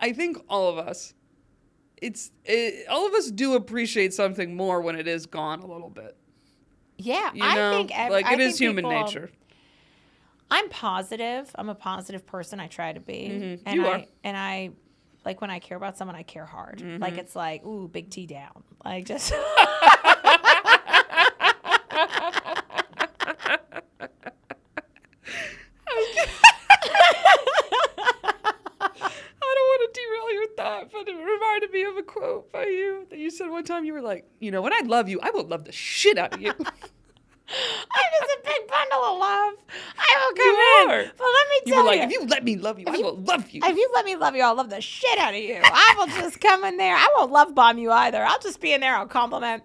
I think all of us, all of us do appreciate something more when it is gone a little bit. Yeah, You know? It is human nature. I'm positive. I'm a positive person. I try to be. Mm-hmm. And You are. And I, like, when I care about someone, I care hard. Mm-hmm. Like, it's like, ooh, big T down. Like, just... But it reminded me of a quote by you that you said one time. You were like, you know, when I love you, I will love the shit out of you. I'm just a big bundle of love. I will come in. are. Well, let me tell you. You were like, if you let me love you, I will love you. If you let me love you, I'll love the shit out of you. I will just come in there. I won't love bomb you either. I'll just be in there. I'll compliment.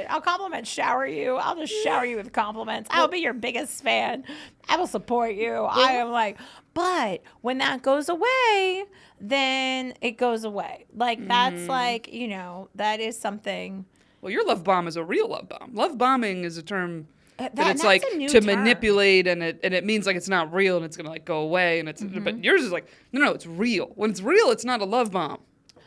I'll compliment shower you. I'll just shower you with compliments. I'll be your biggest fan. I will support you. I am like, but when that goes away, then it goes away. Like, that's like, you know, that is something. Well, your love bomb is a real love bomb. Love bombing is a term that it's that's like a new to term. manipulate, and it means like it's not real and it's gonna like go away, and it's but yours is like no, it's real. When it's real, it's not a love bomb.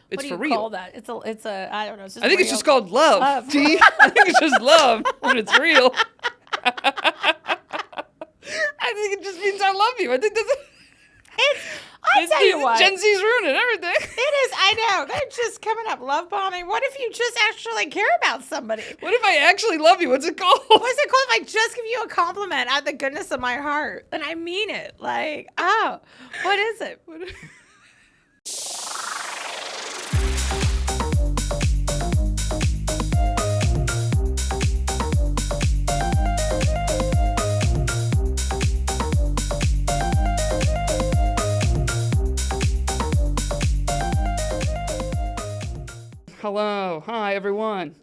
It's What do for you real. call that? It's a I don't know. It's just I think real. it's just called love. Love. T. I think it's just love when it's real. I think it just means I love you. I think that's. I'll tell you what. Gen Z's ruining everything. It is, I know. They're just coming up love bombing. What if you just actually care about somebody? What if I actually love you? What's it called? What's it called if I just give you a compliment out of the goodness of my heart? And I mean it. Like, oh, what is it? Hello. Hi, everyone.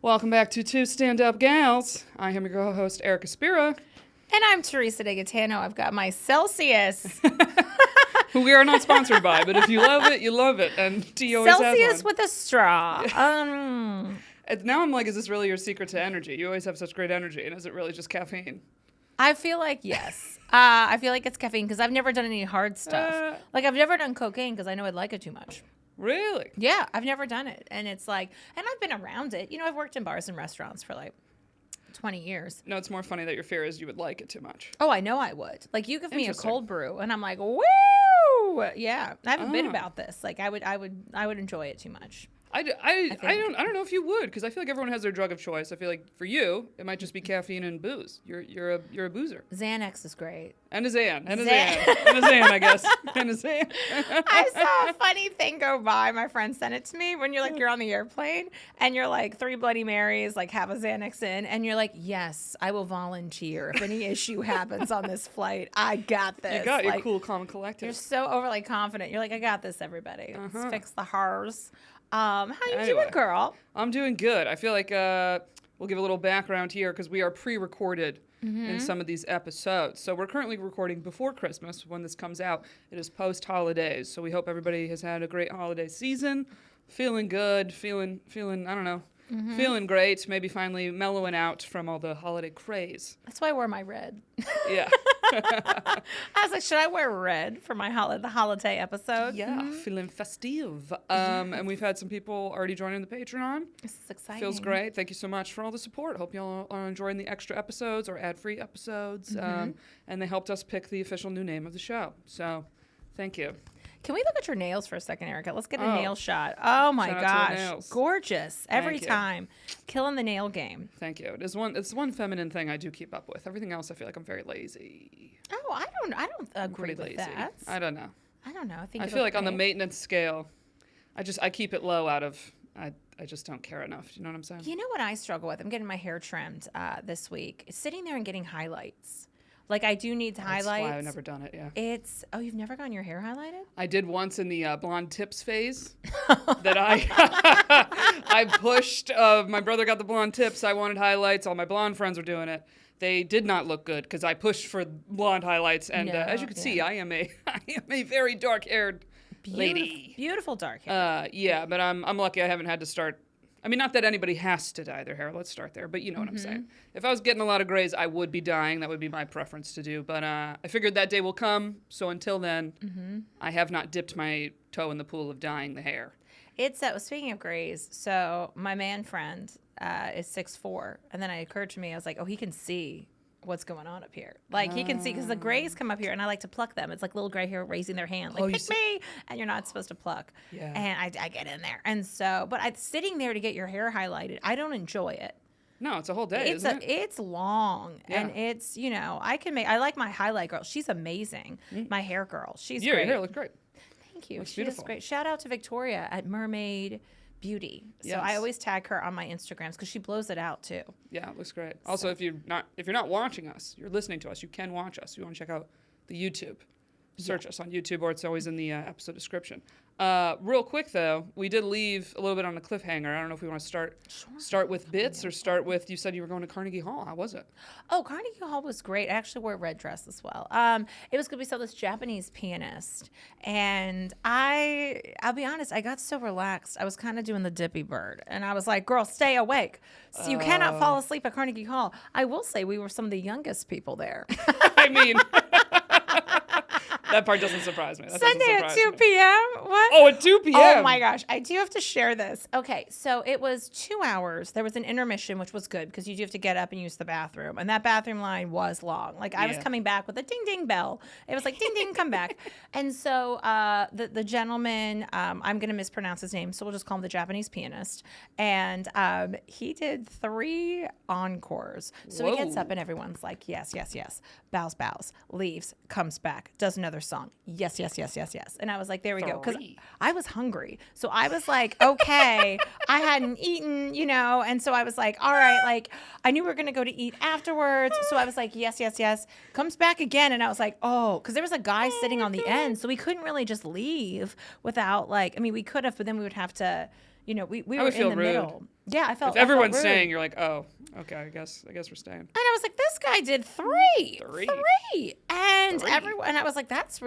Welcome back to Two Stand-Up Gals. I am your co-host, Erica Spira. And I'm Teresa DeGatano. I've got my Celsius. Who we are not sponsored by, but if you love it, you love it. And T always Celsius has one. with a straw. Now I'm like, is this really your secret to energy? You always have such great energy, and is it really just caffeine? I feel like yes. I feel like it's caffeine because I've never done any hard stuff. Like I've never done cocaine because I know I'd like it too much. Really? Yeah, I've never done it. And it's like, and I've been around it. You know, I've worked in bars and restaurants for like 20 years. No, it's more funny that your fear is you would like it too much. Oh, I know I would. Like you give me a cold brew and I'm like, woo! Yeah, I have a bit about this. Like I would enjoy it too much. I don't know if you would, because I feel like everyone has their drug of choice. I feel like for you, it might just be caffeine and booze. You're a boozer. Xanax is great. And a Xan. And a Xan, I guess. And a Xan. I saw a funny thing go by. My friend sent it to me when you're on the airplane and you're like 3 Bloody Marys, like have a Xanax in, and you're like, yes, I will volunteer if any issue happens on this flight. I got this. You got your like, cool, calm, and collected. You're so overly confident. You're like, I got this, everybody. Let's fix the horrors. How you doing, girl? I'm doing good. I feel like we'll give a little background here because we are pre-recorded in some of these episodes. So we're currently recording before Christmas. When this comes out, it is post-holidays. So we hope everybody has had a great holiday season, feeling good, feeling I don't know, feeling great, maybe finally mellowing out from all the holiday craze. That's why I wore my red. Yeah. I was like, should I wear red for my the holiday episode? Yeah, feeling festive. And we've had some people already joining the Patreon. This is exciting. Feels great. Thank you so much for all the support. Hope y'all are enjoying the extra episodes or ad-free episodes. And they helped us pick the official new name of the show. So, thank you. Can we look at your nails for a second, Erica? Let's get a nail shot. Oh my gosh, gorgeous every time, killing the nail game. Thank you. It's one feminine thing I do keep up with. Everything else, I feel like I'm very lazy. Oh, I don't agree with lazy. that. I don't know. I feel like on the maintenance scale, I keep it low out of. I just don't care enough. Do you know what I'm saying? You know what I struggle with? I'm getting my hair trimmed this week. It's sitting there and getting highlights. Like, I do need highlights. That's why I've never done it, yeah. You've never gotten your hair highlighted? I did once in the blonde tips phase that I pushed. My brother got the blonde tips. I wanted highlights. All my blonde friends were doing it. They did not look good because I pushed for blonde highlights. And as you can see, I am a very dark-haired lady. Beautiful dark hair. Yeah, but I'm lucky I haven't had to start. I mean, not that anybody has to dye their hair. Let's start there. But you know what I'm saying. If I was getting a lot of grays, I would be dyeing. That would be my preference to do. But I figured that day will come. So until then, I have not dipped my toe in the pool of dyeing the hair. It's speaking of grays, so my man friend is 6'4", and then it occurred to me, I was like, oh, he can see what's going on up here. Like, he can see, because the grays come up here, and I like to pluck them. It's like little gray hair raising their hand, like, pick me, and you're not supposed to pluck. Yeah. And I get in there. And so, but sitting there to get your hair highlighted, I don't enjoy it. No, it's a whole day, isn't it? It's long, and it's, you know, I like my highlight girl. She's amazing. My hair girl. She's great. Your hair looks great. Thank you. Looks She beautiful. is great. Shout out to Victoria at Mermaid Beauty. So Yes. I always tag her on my Instagrams because she blows it out too. Yeah, it looks great. Also, if you're not watching us, you're listening to us, you can watch us. You want to check out the YouTube. Search us on YouTube, or it's always in the episode description. Real quick though, we did leave a little bit on a cliffhanger. I don't know if we want to start with bits or start with, you said you were going to Carnegie Hall. How was it? Oh, Carnegie Hall was great. I actually wore a red dress as well. It was good. We saw this Japanese pianist, and I'll be honest, I got so relaxed. I was kind of doing the dippy bird, and I was like, girl, stay awake. So you cannot fall asleep at Carnegie Hall. I will say we were some of the youngest people there. I mean, that part doesn't surprise me. That doesn't Sunday at surprise 2 me. p.m. What? Oh, at 2 p.m. Oh my gosh, I do have to share this. Okay, so it was 2 hours. There was an intermission, which was good because you do have to get up and use the bathroom. And that bathroom line was long. Like, I was coming back with a ding ding bell. It was like, ding ding, come back. And so the gentleman, I'm going to mispronounce his name, so we'll just call him the Japanese pianist. And he did 3 encores. So he gets up and everyone's like, yes, yes, yes. Bows, bows, leaves, comes back, does another song. Yes, yes, yes, yes, yes. And I was like, there we go. Because I was hungry. So I was like, okay, I hadn't eaten, you know. And so I was like, all right, like, I knew we were going to go to eat afterwards. So I was like, yes, yes, yes. Comes back again. And I was like, oh, because there was a guy sitting on the end. So we couldn't really just leave without, like, I mean, we could have, but then we would have to, you know, we were in the middle. Yeah, I felt If everyone's rude. Staying, you're like, oh, okay, I guess we're staying. And I was like, this guy did 3. And 3. everyone, and I was like, that's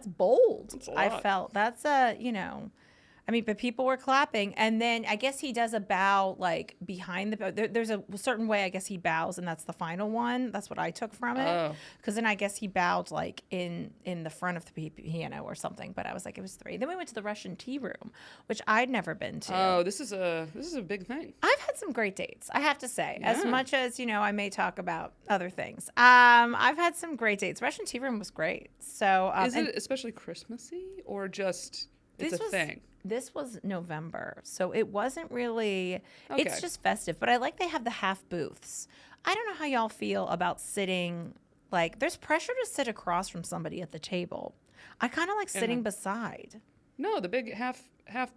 bold. That's a I lot. felt that's you know, I mean, but people were clapping. And then I guess he does a bow like behind there's a certain way I guess he bows, and that's the final one. That's what I took from it. Oh. Because then I guess he bowed like in the front of the piano or something. But I was like, it was 3. Then we went to the Russian tea room, which I'd never been to. Oh, this is a big thing. I've had some great dates, I have to say. Yeah. As much as, you know, I may talk about other things. I've had some great dates. Russian tea room was great. So Is it especially Christmassy or just it's a thing? This was November, so it wasn't really. Okay. It's just festive, but I like they have the half booths. I don't know how y'all feel about sitting. Like, there's pressure to sit across from somebody at the table. I kind of like sitting beside. No, the big half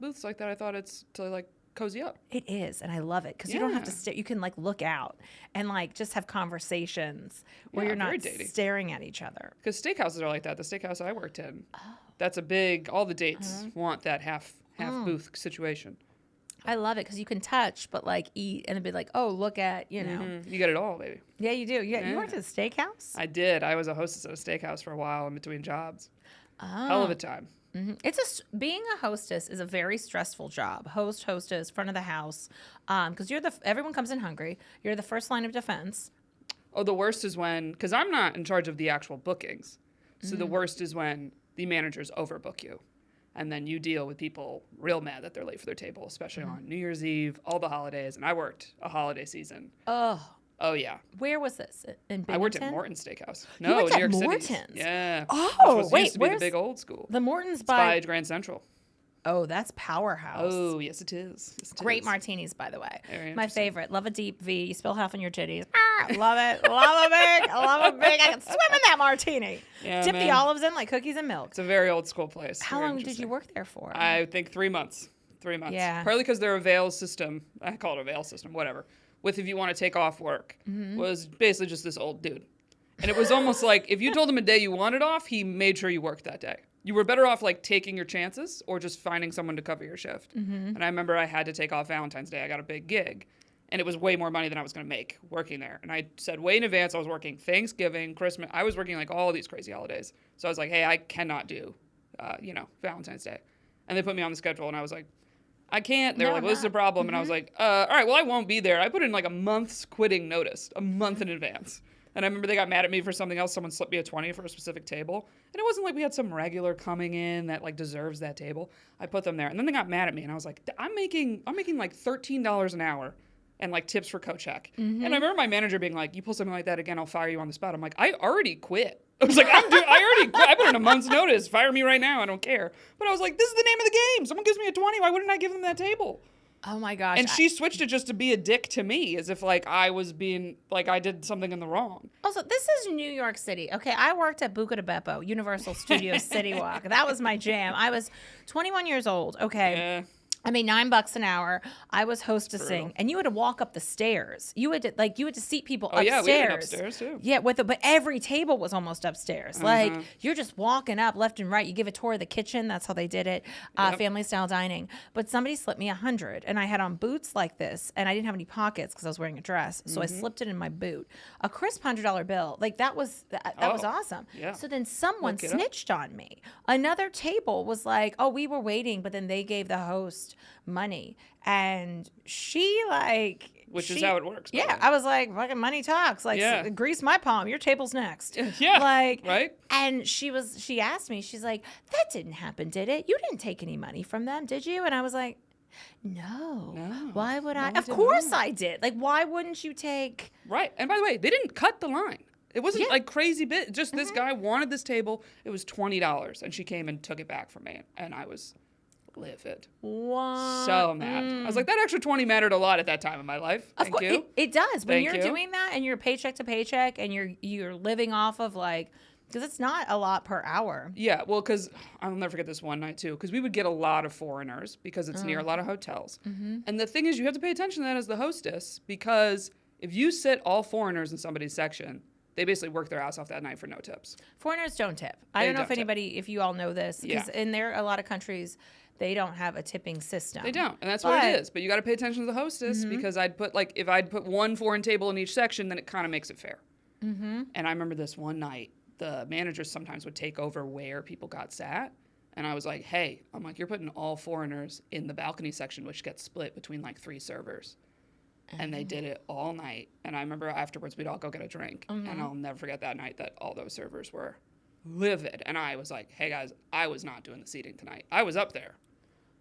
booths like that. I thought it's to like cozy up. It is, and I love it because you don't have to stare. You can like look out and like just have conversations where you're not very datey. staring at each other. Because steakhouses are like that. The steakhouse I worked in, that's a big. All the dates want that half booth situation. I love it because you can touch, but like eat and be like, oh, look at, you know. You get it all, baby. Yeah, you do. Yeah, you worked at a steakhouse? I did. I was a hostess at a steakhouse for a while in between jobs. Hell of a time. Being a hostess is a very stressful job. Hostess, front of the house, because everyone comes in hungry. You're the first line of defense. Oh, the worst is when, because I'm not in charge of the actual bookings. So the worst is when the managers overbook you. And then you deal with people real mad that they're late for their table, especially on New Year's Eve, all the holidays. And I worked a holiday season. Oh, yeah. Where was this? In Binghamton? I worked at Morton's Steakhouse. You No, worked New at York City. Morton's? Yeah. Oh, Which wait, used to be the where's big old school. The Morton's It's by by. Grand Central. Oh, that's powerhouse. Oh, yes, it is. Yes, it Great is. martinis, by the way. Very My interesting. favorite. Love a deep V. You spill half on your titties. Love it. Love a big. Love a big. I can swim in that martini. Yeah, Dip the man. olives in like cookies and milk. It's a very old school place. How Very long did you interesting. work there for? I think 3 months. 3 months. Yeah. Partly because their avail system, I call it a veil system, whatever, with if you want to take off work, was basically just this old dude. And it was almost like if you told him a day you wanted off, he made sure you worked that day. You were better off like taking your chances or just finding someone to cover your shift. And I remember I had to take off Valentine's Day. I got a big gig. And it was way more money than I was going to make working there. And I said way in advance I was working Thanksgiving, Christmas. I was working like all these crazy holidays. So I was like, hey, I cannot do, Valentine's Day. And they put me on the schedule. And I was like, I can't. They were like, what's the problem? And I was like, all right, well, I won't be there. I put in like a month's quitting notice, a month in advance. And I remember they got mad at me for something else. Someone slipped me a 20 for a specific table. And it wasn't like we had some regular coming in that like deserves that table. I put them there. And then they got mad at me. And I was like, I'm making like $13 an hour and like tips for co-check. And I remember my manager being like, you pull something like that again, I'll fire you on the spot. I'm like, I already quit. I was like, I already quit. I put in a month's notice. Fire me right now. I don't care. But I was like, this is the name of the game. Someone gives me a 20. Why wouldn't I give them that table? Oh my gosh. And she switched it just to be a dick to me, as if like I was being, like I did something in the wrong. Also, this is New York City. Okay, I worked at Buca di Beppo, Universal Studios City Walk. That was my jam. I was 21 years old. Okay. Yeah. I made $9 an hour. I was hostessing, and you had to walk up the stairs. You had to seat people upstairs. Yeah, we had upstairs too. Yeah, but every table was almost upstairs. Like you're just walking up left and right. You give a tour of the kitchen. That's how they did it, family style dining. But somebody slipped me $100, and I had on boots like this, and I didn't have any pockets because I was wearing a dress, so I slipped it in my boot. A crisp $100 bill, like that was awesome. Yeah. So then someone snitched on me. Another table was like, oh, we were waiting, but then they gave the host money, and she like which is how it works. Yeah, I was like, fucking money talks. Like, grease my palm. Your table's next. Yeah, like right. And she asked me. She's like, that didn't happen, did it? You didn't take any money from them, did you? And I was like, no. Why would I? Of course I did. Like, why wouldn't you take? Right. And by the way, they didn't cut the line. It wasn't like crazy bit. Just this guy wanted this table. It was $20, and she came and took it back from me, and I was livid. What? So mad. I was like, that extra 20 mattered a lot at that time in my life. Thank you. It does. When you're doing that and you're paycheck to paycheck and you're living off of like, because it's not a lot per hour. Yeah, well, because I'll never forget this one night too, because we would get a lot of foreigners because it's near a lot of hotels. And the thing is, you have to pay attention to that as the hostess, because if you sit all foreigners in somebody's section, they basically work their ass off that night for no tips. Foreigners don't tip. I don't know if you all know this, because in a lot of countries, they don't have a tipping system. They don't, and that's what it is. But you got to pay attention to the hostess, because if I'd put one foreign table in each section, then it kind of makes it fair. And I remember this one night, the managers sometimes would take over where people got sat. And I was like, hey, you're putting all foreigners in the balcony section, which gets split between like 3 servers. And they did it all night. And I remember afterwards, we'd all go get a drink. And I'll never forget that night that all those servers were livid. And I was like, hey, guys, I was not doing the seating tonight. I was up there.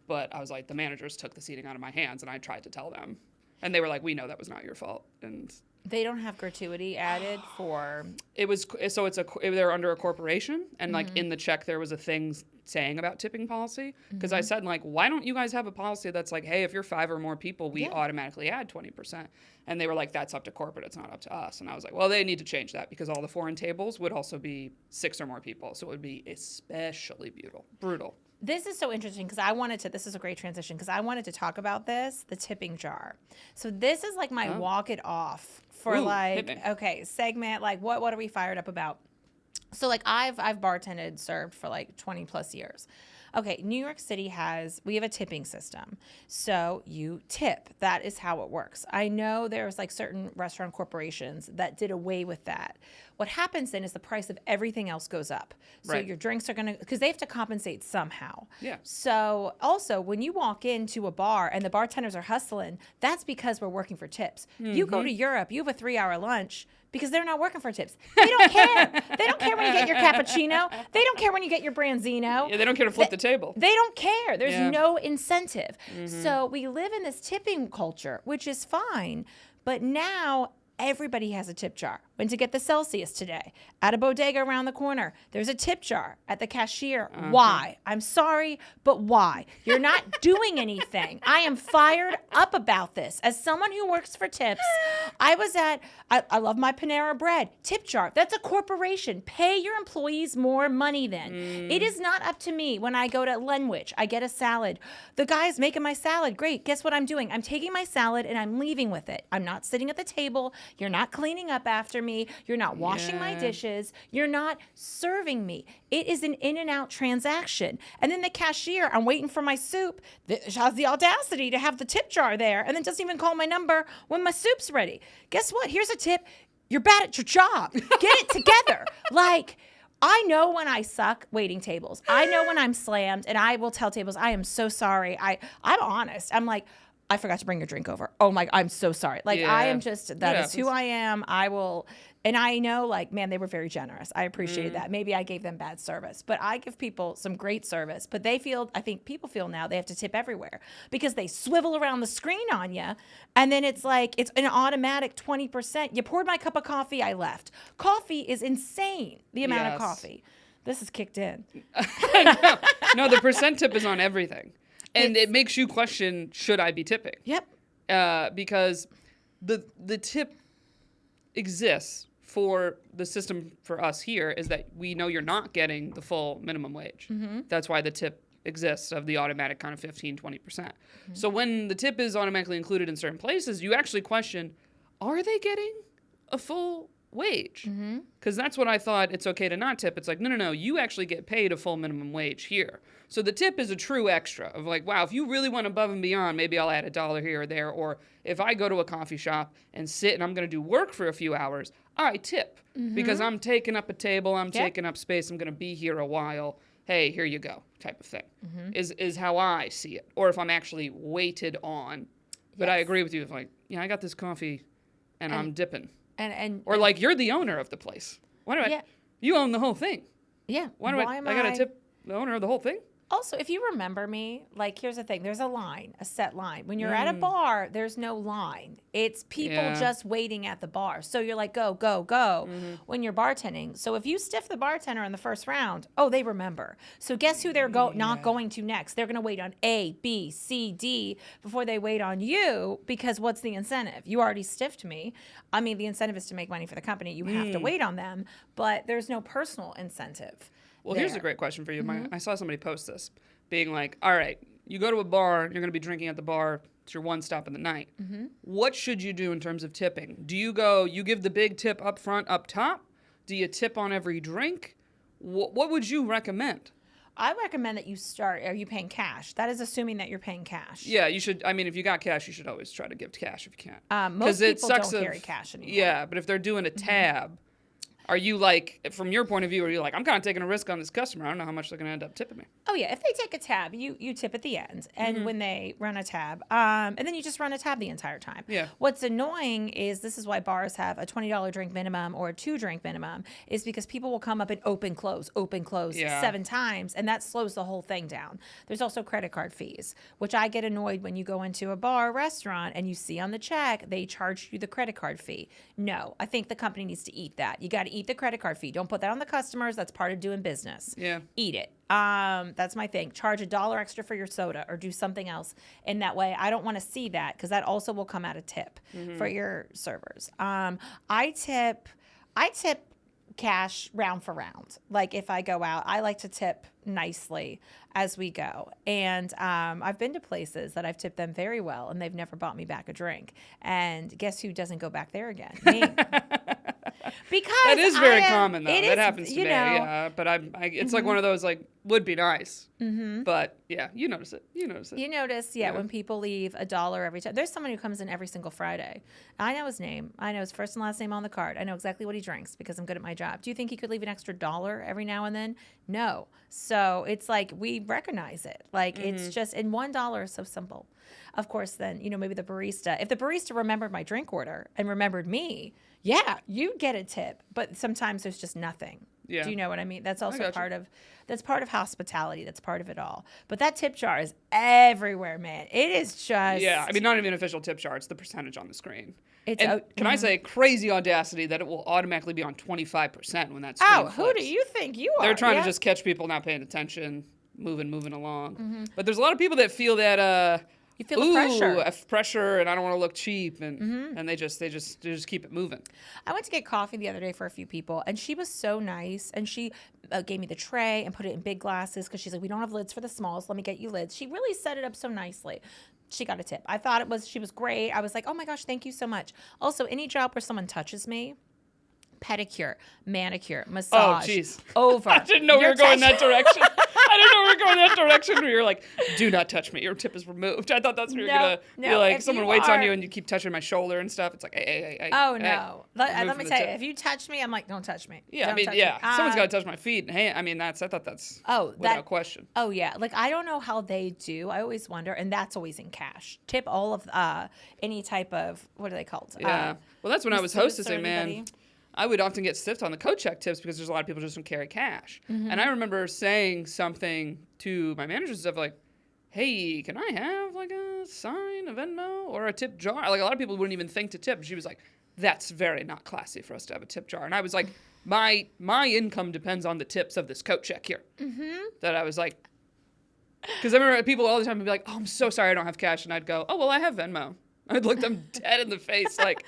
But I was like, the managers took the seating out of my hands, and I tried to tell them. And they were like, we know that was not your fault. And they don't have gratuity added for... they're under a corporation, and like in the check there was a thing saying about tipping policy, because I said, like, why don't you guys have a policy that's like, hey, if you're 5 or more people, we automatically add 20%. And they were like, that's up to corporate, it's not up to us. And I was like, well, they need to change that, because all the foreign tables would also be 6 or more people, so it would be especially brutal. This is so interesting, because this is a great transition, because I wanted to talk about the tipping jar. So this is like my walk it off for segment, like what are we fired up about? So like I've bartended, served for like 20 plus years. Okay, New York City we have a tipping system. So you tip. That is how it works. I know there's like certain restaurant corporations that did away with that. What happens then is the price of everything else goes up. So your drinks are because they have to compensate somehow. Yeah. So also when you walk into a bar and the bartenders are hustling, that's because we're working for tips. You go to Europe, you have a 3-hour lunch, because they're not working for tips. They don't care. They don't care when you get your cappuccino. They don't care when you get your branzino. Yeah, they don't care to flip the table. They don't care. There's no incentive. So we live in this tipping culture, which is fine. But now everybody has a tip jar. Went to get the Celsius today at a bodega around the corner. There's a tip jar at the cashier. Why? I'm sorry, but why? You're not doing anything. I am fired up about this. As someone who works for tips, I love my Panera Bread. Tip jar. That's a corporation. Pay your employees more money then. It is not up to me when I go to Lenwich. I get a salad. The guy's making my salad. Great. Guess what I'm doing? I'm taking my salad and I'm leaving with it. I'm not sitting at the table. You're not cleaning up after me. You're not washing my dishes. You're not serving me. It is an in and out transaction. And then the cashier, I'm waiting for my soup, has the audacity to have the tip jar there and then doesn't even call my number when my soup's ready. Guess what? Here's a tip. You're bad at your job. Get it together. Like, I know when I suck waiting tables. I know when I'm slammed, and I will tell tables, I am so sorry. I'm honest. I'm like, I forgot to bring your drink over. Oh my, I'm so sorry. Like I am just, that is who I am. I will, and I know like, man, they were very generous. I appreciated that. Maybe I gave them bad service, but I give people some great service, but they feel, I think people feel now they have to tip everywhere because they swivel around the screen on you. And then it's like, it's an automatic 20%. You poured my cup of coffee, I left. Coffee is insane. The amount of coffee. This is kicked in. No, the percent tip is on everything. And it makes you question, should I be tipping? Yep. Because the tip exists for the system for us here is that we know you're not getting the full minimum wage. That's why the tip exists of the automatic kind of 15, 20%. So when the tip is automatically included in certain places, you actually question, are they getting a full wage? Because that's what I thought it's okay to not tip. It's like, no, you actually get paid a full minimum wage here. So the tip is a true extra of like, wow, if you really went above and beyond, maybe I'll add $1 here or there. Or if I go to a coffee shop and sit and I'm going to do work for a few hours, I tip because I'm taking up a table, I'm taking up space, I'm going to be here a while. Hey, here you go, type of thing, is how I see it. Or if I'm actually waited on. But I agree with you. If like, I got this coffee and I'm dipping. Or like, you're the owner of the place. Why do I? You own the whole thing. Yeah. Why do I got to tip the owner of the whole thing? Also, if you remember me, like, here's the thing. There's a set line. When you're at a bar, there's no line. It's people just waiting at the bar. So you're like, go, go, go when you're bartending. So if you stiff the bartender in the first round, they remember. So guess who they're not going to next? They're going to wait on A, B, C, D before they wait on you because what's the incentive? You already stiffed me. I mean, the incentive is to make money for the company. You have to wait on them, but there's no personal incentive. Well, here's a great question for you. I saw somebody post this, being like, all right, you go to a bar, you're going to be drinking at the bar, it's your one stop in the night. What should you do in terms of tipping? Do you give the big tip up front, up top? Do you tip on every drink? What would you recommend? I recommend that are you paying cash? That is assuming that you're paying cash. Yeah, you should. I mean, if you got cash, you should always try to give cash if you can. Most people don't carry cash anymore. Yeah, but if they're doing a tab, are you like, from your point of view, are you like, I'm kind of taking a risk on this customer. I don't know how much they're going to end up tipping me. Oh, yeah. If they take a tab, you tip at the end. And when they run a tab, and then you just run a tab the entire time. Yeah. What's annoying is this is why bars have a $20 drink minimum or a 2-drink minimum is because people will come up and open, close 7 times. And that slows the whole thing down. There's also credit card fees, which I get annoyed when you go into a bar or restaurant and you see on the check, they charge you the credit card fee. No, I think the company needs to eat that. You got to eat the credit card fee. Don't put that on the customers. That's part of doing business. Yeah. Eat it. That's my thing. Charge $1 extra for your soda or do something else. In that way, I don't want to see that because that also will come out a tip for your servers. I tip cash round for round. Like if I go out, I like to tip nicely as we go. And I've been to places that I've tipped them very well and they've never bought me back a drink. And guess who doesn't go back there again? Me. Because that is very common, though. That happens to me. Yeah, but it's like one of those, like, would be nice. But, yeah, you notice it. You notice, when people leave $1 every time. There's someone who comes in every single Friday. I know his name. I know his first and last name on the card. I know exactly what he drinks because I'm good at my job. Do you think he could leave an extra $1 every now and then? No. So it's like we recognize it. Like it's just, and $1 is so simple. Of course, then, maybe the barista. If the barista remembered my drink order and remembered me, yeah, you get a tip. But sometimes there's just nothing. Yeah. Do you know what I mean? That's also part of hospitality. That's part of it all. But that tip jar is everywhere, man. It is just. Yeah, I mean, not even an official tip jar. It's the percentage on the screen. Can I say crazy audacity that it will automatically be on 25% when that screen flips. Who do you think you are? They're trying to just catch people not paying attention, moving along. But there's a lot of people that feel that. You feel the pressure, and I don't want to look cheap, and they just keep it moving. I went to get coffee the other day for a few people, and she was so nice, and she gave me the tray and put it in big glasses because she's like, we don't have lids for the smalls. Let me get you lids. She really set it up so nicely. She got a tip. I thought she was great. I was like, oh my gosh, thank you so much. Also, any job where someone touches me, pedicure, manicure, massage, over. I didn't know we were going that direction. I didn't know we were going that direction where you're like, do not touch me. Your tip is removed. I thought that's where you're going to be like, someone waits on you and you keep touching my shoulder and stuff. It's like, hey. Oh, no. Let me tell you, if you touch me, I'm like, don't touch me. Yeah, don't touch me. Someone's got to touch my feet. Hey, I mean, I thought that's without question. Oh, yeah. Like, I don't know how they do. I always wonder. And that's always in cash. Tip all of any type of, what are they called? Yeah. Well, that's when I was hostessing, man. I would often get stiffed on the coat check tips because there's a lot of people just don't carry cash. Mm-hmm. And I remember saying something to my managers and stuff like, hey, can I have like a sign, a Venmo, or a tip jar? Like a lot of people wouldn't even think to tip. She was like, that's very not classy for us to have a tip jar. And I was like, my income depends on the tips of this coat check here. Mm-hmm. That I was like, because I remember people all the time would be like, oh, I'm so sorry I don't have cash. And I'd go, oh, well, I have Venmo. I'd look them dead in the face like,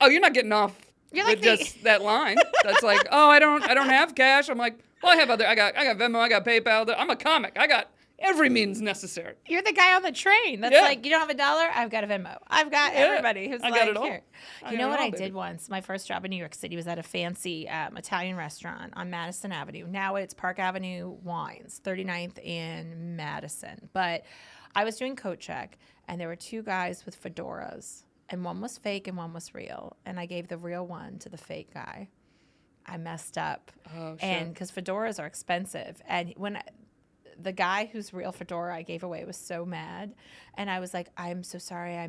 oh, you're not getting off. You're like just that line. That's like, oh, I don't have cash. I'm like, well, I got Venmo, I got PayPal. I'm a comic. I got every means necessary. You're the guy on the train. That's like, you don't have $1? I've got a Venmo. I've got everybody who's like, it all. Here. You know what I did once? My first job in New York City was at a fancy Italian restaurant on Madison Avenue. Now it's Park Avenue Wines, 39th in Madison. But I was doing coat check, and there were two guys with fedoras. And one was fake and one was real. And I gave the real one to the fake guy. I messed up. Oh, shit. And because fedoras are expensive. And when the guy whose real fedora I gave away was so mad. And I was like, I'm so sorry.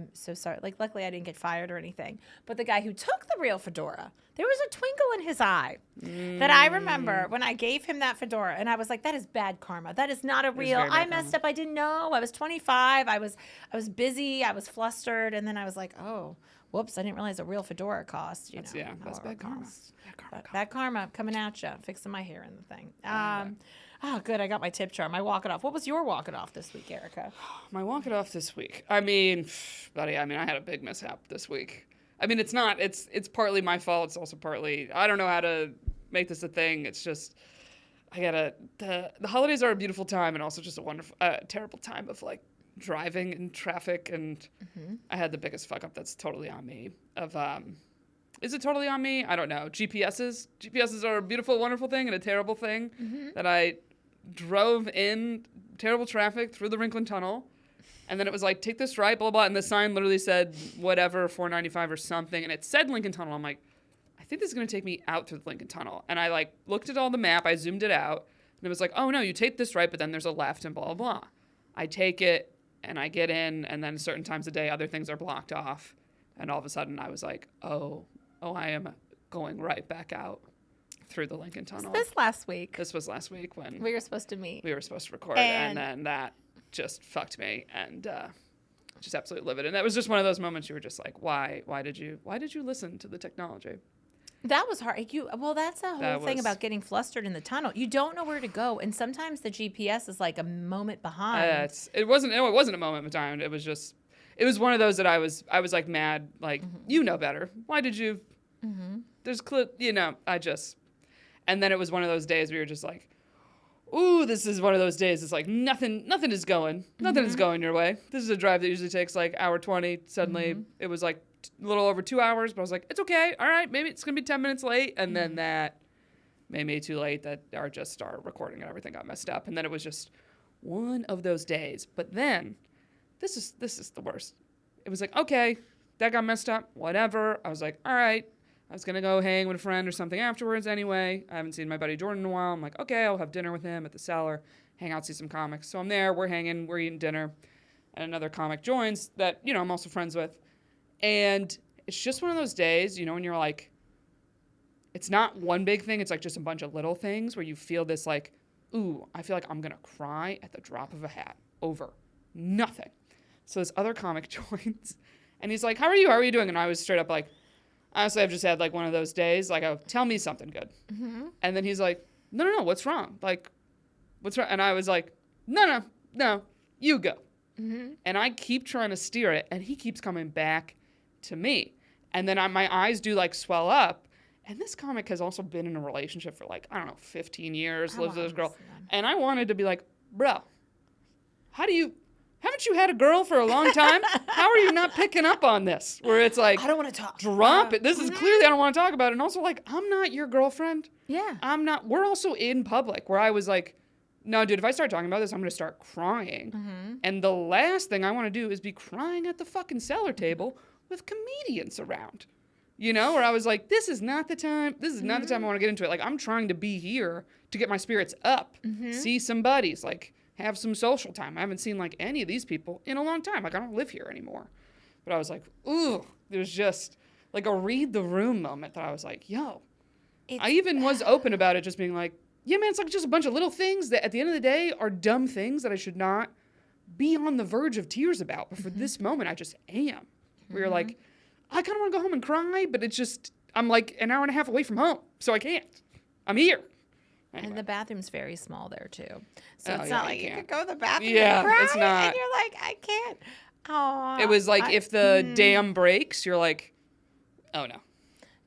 Like, luckily I didn't get fired or anything. But the guy who took the real fedora, there was a twinkle in his eye that I remember when I gave him that fedora. And I was like, that is bad karma. That is not a real. I messed up. I didn't know. I was 25. I was busy. I was flustered. And then I was like, oh, whoops. I didn't realize a real fedora cost. That's bad karma. Bad karma coming at you. Fixing my hair and the thing. Oh, good. I got my tip jar. My walk it off. What was your walk it off this week, Erica? My walk it off this week. I mean, buddy, I had a big mishap this week. I mean, it's partly my fault. It's also partly, I don't know how to make this a thing. It's just, the holidays are a beautiful time and also just a wonderful, terrible time of like driving in traffic. And I had the biggest fuck up that's totally on me is it totally on me? I don't know. GPSs are a beautiful, wonderful thing and a terrible thing that I drove in terrible traffic through the Rinkland Tunnel. And then it was like, take this right, blah, blah. And the sign literally said, whatever, 495 or something. And it said Lincoln Tunnel. I'm like, I think this is going to take me out through the Lincoln Tunnel. And I like looked at all the map. I zoomed it out. And it was like, oh, no, you take this right, but then there's a left and blah, blah, blah. I take it and I get in. And then certain times of day, other things are blocked off. And all of a sudden I was like, oh, I am going right back out through the Lincoln Tunnel. Was this last week? This was last week when we were supposed to meet. We were supposed to record, and then that just fucked me, and just absolutely livid. And that was just one of those moments you were just like, why did you listen to the technology? That was hard. That's the whole thing about getting flustered in the tunnel. You don't know where to go, and sometimes the GPS is like a moment behind. It wasn't a moment behind. It was one of those that I was like mad, like, you know better. Why did you? There's and then it was one of those days where you're just like, ooh, this is one of those days. It's like nothing is going your way. This is a drive that usually takes like hour 20. Suddenly it was like a little over 2 hours, but I was like, it's okay. All right, maybe it's going to be 10 minutes late. And then that made me too late that our recording and everything got messed up. And then it was just one of those days. But then this is the worst. It was like, okay, that got messed up, whatever. I was like, all right. I was going to go hang with a friend or something afterwards anyway. I haven't seen my buddy Jordan in a while. I'm like, okay, I'll have dinner with him at the cellar, hang out, see some comics. So I'm there, we're hanging, we're eating dinner, and another comic joins that, I'm also friends with. And it's just one of those days, when you're like, it's not one big thing, it's like just a bunch of little things where you feel this like, ooh, I feel like I'm going to cry at the drop of a hat over nothing. So this other comic joins, and he's like, how are you doing? And I was straight up like, honestly, I've just had like one of those days. Like, tell me something good. And then he's like, no, what's wrong? Like, what's wrong? And I was like, no, you go. And I keep trying to steer it, and he keeps coming back to me. And then my eyes do like swell up. And this comic has also been in a relationship for like, 15 years, lives with this girl. And I wanted to be like, bro, haven't you had a girl for a long time? How are you not picking up on this? Where it's like, I don't want to talk. Drop it. This is clearly I don't want to talk about it. And also like, I'm not your girlfriend. Yeah. I'm not. We're also in public where I was like, no, dude, if I start talking about this, I'm going to start crying. And the last thing I want to do is be crying at the fucking cellar table with comedians around. You know, where I was like, this is not the time. This is not the time I want to get into it. Like, I'm trying to be here to get my spirits up, see some buddies, like, have some social time. I haven't seen, like, any of these people in a long time. Like, I don't live here anymore. But I was like, ooh, there's just, like, a read the room moment that I was like, yo. I even was open about it, just being like, yeah, man, it's like just a bunch of little things that at the end of the day are dumb things that I should not be on the verge of tears about. But for this moment, I just am. Where you're like, I kind of want to go home and cry, but it's just, I'm like an hour and a half away from home, so I can't. I'm here. Anyway. And the bathroom's very small there, too. So it's not like you could go to the bathroom and cry, it's not. And you're like, I can't. Oh, it was like if the dam breaks, you're like, oh, no.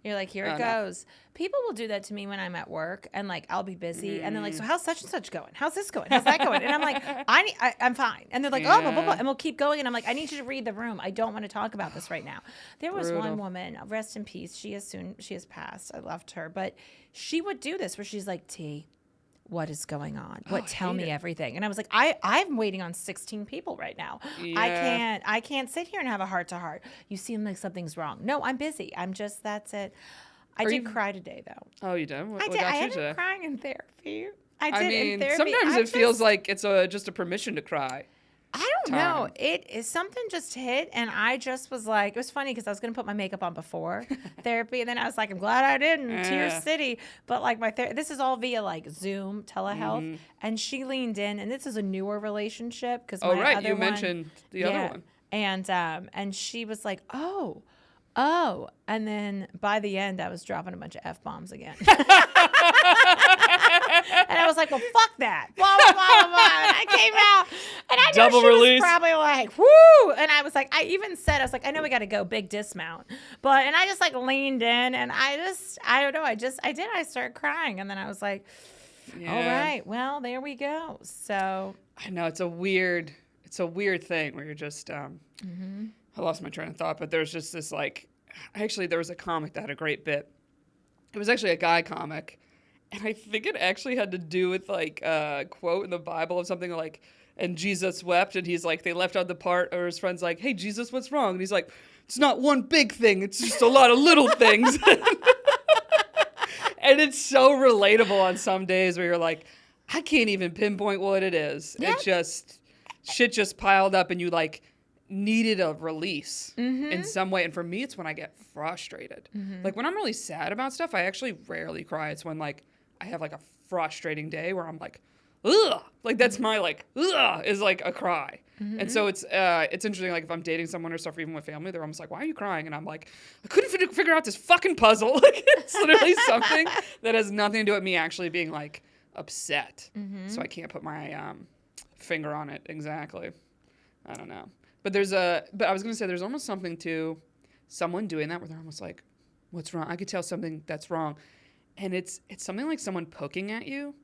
You're like, here it goes. People will do that to me when I'm at work, and like I'll be busy, and they're like, so how's such and such going? How's this going? How's that going? And I'm like, I'm fine. And they're like, oh, blah, blah, blah. And we'll keep going. And I'm like, I need you to read the room. I don't want to talk about this right now. There was one woman, rest in peace. She has passed. I left her, but she would do this where she's like, T, what is going on? Tell me everything. And I was like, I'm waiting on 16 people right now. Yeah. I can't sit here and have a heart to heart. You seem like something's wrong. No, I'm busy. That's it. I did cry today, though. Oh, you did? What I did. got I you ended today? up crying in therapy. I mean, in therapy. Sometimes it feels like it's just a permission to cry. I don't know. It is something just hit, and I just was like, it was funny because I was going to put my makeup on before therapy, and then I was like, I'm glad I didn't. Tear City. But like this is all via like Zoom telehealth, and she leaned in, and this is a newer relationship because you mentioned the other one, and she was like, oh, and then by the end, I was dropping a bunch of F-bombs again. And I was like, well, fuck that. Blah, blah, blah, blah. And I came out, and I know she was probably like, whoo. And I was like, I even said, I was like, I know we got to go, big dismount. And I just like leaned in, and I don't know. I started crying. And then I was like, all right, well, there we go. So. I know it's a weird thing where you're just, I lost my train of thought, but there's just this like, actually there was a comic that had a great bit. It was actually a guy comic. And I think it actually had to do with like a quote in the Bible of something like, and Jesus wept, and he's like, they left out the part, or his friend's like, hey, Jesus, what's wrong? And he's like, it's not one big thing, it's just a lot of little things. And it's so relatable on some days where you're like, I can't even pinpoint what it is. Yeah. It just, shit just piled up, and you like needed a release in some way. And for me, it's when I get frustrated. Like when I'm really sad about stuff, I actually rarely cry. It's when like I have like a frustrating day where I'm like, ugh, like that's my like, ugh, is like a cry. And so it's interesting. Like if I'm dating someone or stuff, or even with family, they're almost like, why are you crying? And I'm like, I couldn't figure out this fucking puzzle. Like it's literally something that has nothing to do with me actually being like upset. So I can't put my finger on it exactly. I don't know. But I was going to say there's almost something to someone doing that where they're almost like, what's wrong? I could tell something that's wrong. And it's something like someone poking at you,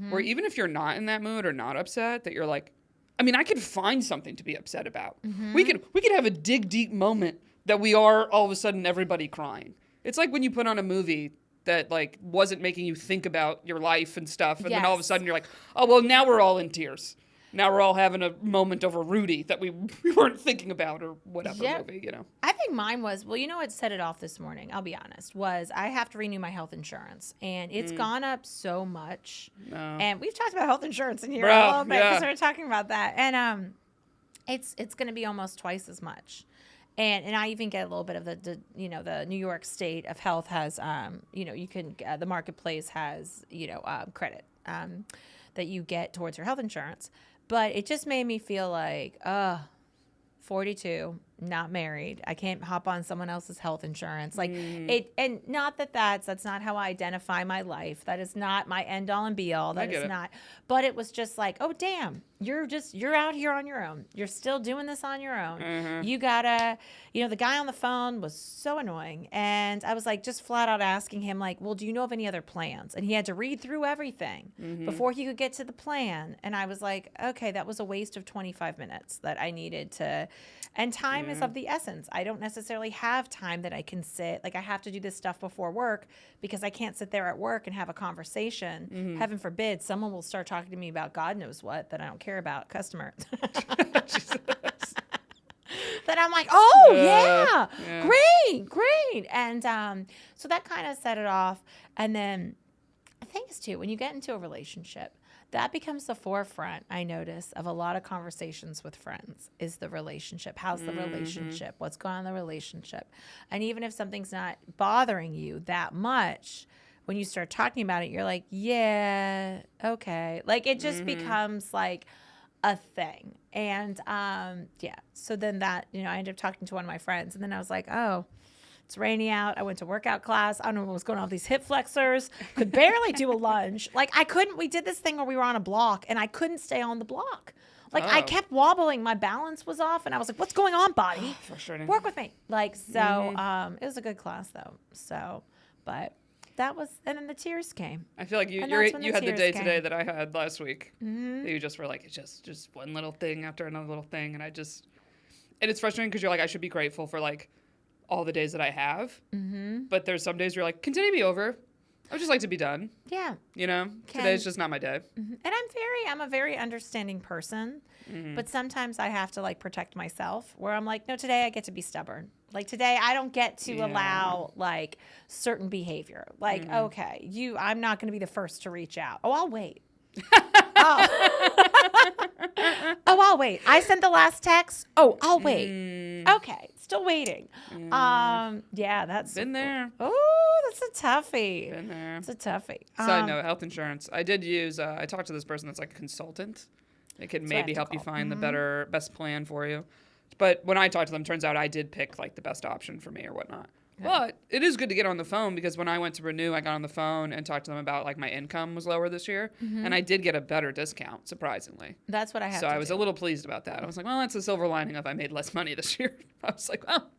where even if you're not in that mood or not upset, that you're like, I mean, I could find something to be upset about. We could have a dig deep moment that we are all of a sudden everybody crying. It's like when you put on a movie that like wasn't making you think about your life and stuff, and then all of a sudden you're like, oh well, now we're all in tears. Now we're all having a moment over Rudy that we weren't thinking about, or whatever movie, you know. I think mine was, well, you know what set it off this morning, I'll be honest, was I have to renew my health insurance. And it's gone up so much. No. And we've talked about health insurance in here a little bit because we were talking about that. And it's going to be almost twice as much. And I even get a little bit of the New York State of Health has, you can, the marketplace has, credit that you get towards your health insurance. But it just made me feel like, 42, not married. I can't hop on someone else's health insurance. Like and not that's not how I identify my life. That is not my end all and be all. That is not. But it was just like, oh damn, you're out here on your own. You're still doing this on your own. You gotta, the guy on the phone was so annoying, and I was like, just flat out asking him like, well, do you know of any other plans? And he had to read through everything before he could get to the plan. And I was like, okay, that was a waste of 25 minutes that I needed to. And time is of the essence. I don't necessarily have time that I can sit. Like, I have to do this stuff before work because I can't sit there at work and have a conversation. Heaven forbid, someone will start talking to me about God knows what that I don't care about, customer. That I'm like, oh, yeah, great. And so that kind of set it off. And then the thing is, too, when you get into a relationship, that becomes the forefront, I notice, of a lot of conversations with friends is the relationship. How's the relationship? What's going on in the relationship? And even if something's not bothering you that much, when you start talking about it, you're like, yeah, okay. Like, it just becomes like a thing. And so then that, I ended up talking to one of my friends, and then I was like, oh, it's rainy out. I went to workout class. I don't know what was going on with these hip flexors. Could barely do a lunge. Like, we did this thing where we were on a block, and I couldn't stay on the block. Like, I kept wobbling. My balance was off, and I was like, what's going on, body? Frustrating. Work with me. Like, so it was a good class, though. So, but that was, and then the tears came. I feel like you had the day today that I had last week. You just were like, it's just one little thing after another little thing. And it's frustrating because you're like, I should be grateful for, like, all the days that I have. But there's some days where you're like, can today be over? I would just like to be done. Yeah. Today's just not my day. And I'm a very understanding person, but sometimes I have to, like, protect myself where I'm like, no, today I get to be stubborn. Like, today I don't get to allow, like, certain behavior. Like, okay, I'm not going to be the first to reach out. Oh, I'll wait. I'll wait. I sent the last text. Oh, I'll wait. Okay, still waiting. That's been there. Oh, that's a toughie. Been there. It's a toughie. Side note, health insurance. I did use. I talked to this person that's like a consultant. It could maybe help you find the best plan for you. But when I talked to them, turns out I did pick like the best option for me or whatnot. Okay. But it is good to get on the phone because when I went to renew, I got on the phone and talked to them about like my income was lower this year, and I did get a better discount, surprisingly. That's what I had. So I was a little pleased about that. I was like, well, that's a silver lining of I made less money this year. I was like, well,